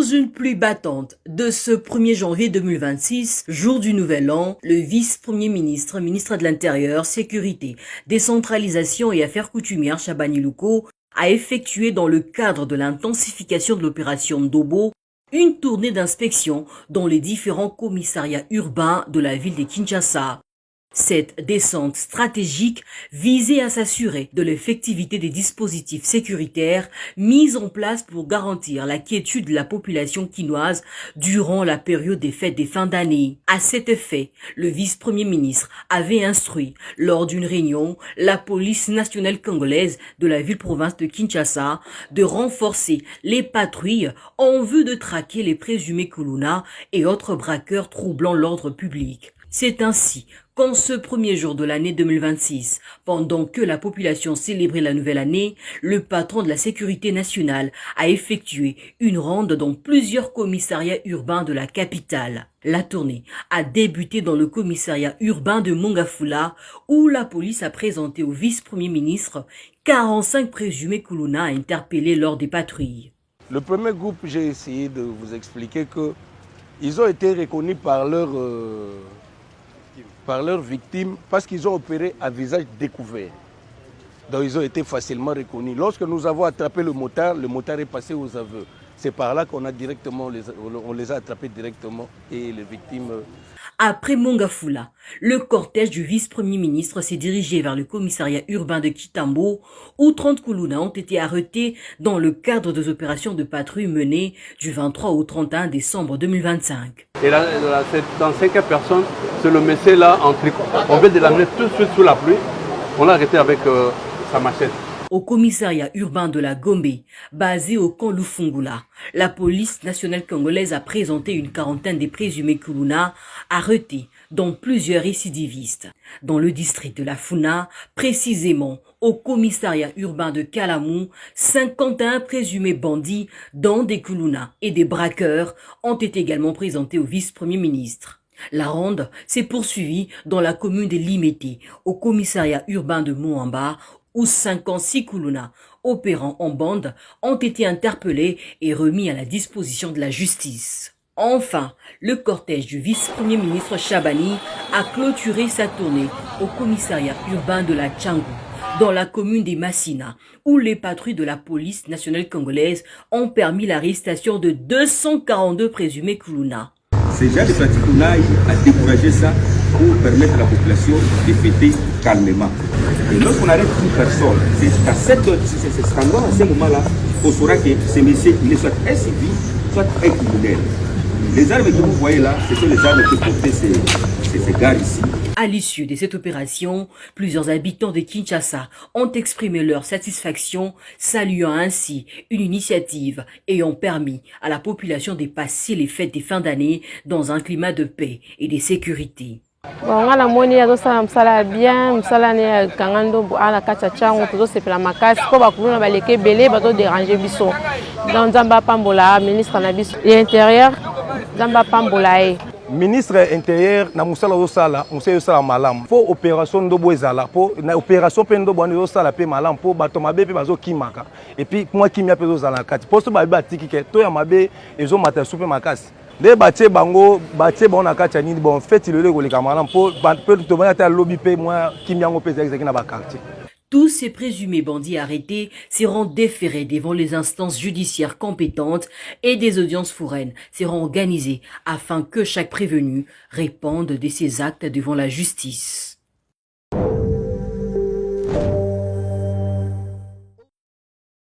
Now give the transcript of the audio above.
Dans une pluie battante de ce 1er janvier 2026, jour du Nouvel An, le vice-premier ministre, ministre de l'Intérieur, Sécurité, Décentralisation et Affaires coutumières Chabani Louko a effectué dans le cadre de l'intensification de l'opération Ndobo une tournée d'inspection dans les différents commissariats urbains de la ville de Kinshasa. Cette descente stratégique visait à s'assurer de l'effectivité des dispositifs sécuritaires mis en place pour garantir la quiétude de la population quinoise durant la période des fêtes des fins d'année. À cet effet, le vice-premier ministre avait instruit, lors d'une réunion, la police nationale congolaise de la ville-province de Kinshasa de renforcer les patrouilles en vue de traquer les présumés Kuluna et autres braqueurs troublant l'ordre public. C'est ainsi qu'en ce premier jour de l'année 2026, pendant que la population célébrait la nouvelle année, le patron de la sécurité nationale a effectué une ronde dans plusieurs commissariats urbains de la capitale. La tournée a débuté dans le commissariat urbain de Mongafula, où la police a présenté au vice-premier ministre 45 présumés Kuluna interpellés lors des patrouilles. Le premier groupe, j'ai essayé de vous expliquer qu'ils ont été reconnus par leurs victimes parce qu'ils ont opéré à visage découvert. Donc ils ont été facilement reconnus. Lorsque nous avons attrapé le motard est passé aux aveux. C'est par là qu'on a on les a attrapés directement et les victimes... Après Mongafula, le cortège du vice-premier ministre s'est dirigé vers le commissariat urbain de Kitambo, où 30 Kuluna ont été arrêtés dans le cadre des opérations de patrouille menées du 23 au 31 décembre 2025. Et là, dans 5 personnes, c'est le monsieur là en tricot. On vient de l'amener tout de suite sous la pluie. On l'a arrêté avec sa machette. Au commissariat urbain de la Gombe, basé au camp Lufungula, la police nationale congolaise a présenté une quarantaine des présumés Kuluna arrêtés, dont plusieurs récidivistes. Dans le district de la Funa, précisément au commissariat urbain de Kalamou, 51 présumés bandits, dont des Kuluna et des braqueurs, ont été également présentés au vice-premier ministre. La ronde s'est poursuivie dans la commune de Limete, au commissariat urbain de Moamba, où 56 Kuluna opérant en bande ont été interpellés et remis à la disposition de la justice. Enfin, le cortège du vice-premier ministre Chabani a clôturé sa tournée au commissariat urbain de la Tchangou, dans la commune des Massina, où les patrouilles de la police nationale congolaise ont permis l'arrestation de 242 présumés Kuluna. Ces gens de pratique-là a découragé ça pour permettre à la population de fêter calmement. Et lorsqu'on arrête une personne, c'est à ce moment-là qu'on saura que ce monsieur, il est soit un civil, soit un criminel. Les armes que vous voyez là, ce sont les armes que portaient ces gars ici. À l'issue de cette opération, plusieurs habitants de Kinshasa ont exprimé leur satisfaction, saluant ainsi une initiative ayant permis à la population de passer les fêtes des fins d'année dans un climat de paix et de sécurité. Bon, la monnaie a ça bien, ça ne kangando à la kachachango tout c'est la makasi ko ba kuluna ba leke belé ba to déranger biso. Dans Zamba Pambola, ministre na biso l'intérieur Zamba Pambola ministre intérieur na musala osala musala osala malam po opération ndobo ezala po na opération pe ndobo wana osala pe malam po bato mabe pe bazo kimaka et puis moi kimia pe ozala kati posto ba batiki ke to ya mabe ezo mata soupe makasi les batie bango na kati nini bon fait le koleka malam po pe to bana ta lobby pe moi kimia ngo pe ezaki na ba quartier. Tous ces présumés bandits arrêtés seront déférés devant les instances judiciaires compétentes et des audiences foraines seront organisées afin que chaque prévenu réponde de ses actes devant la justice.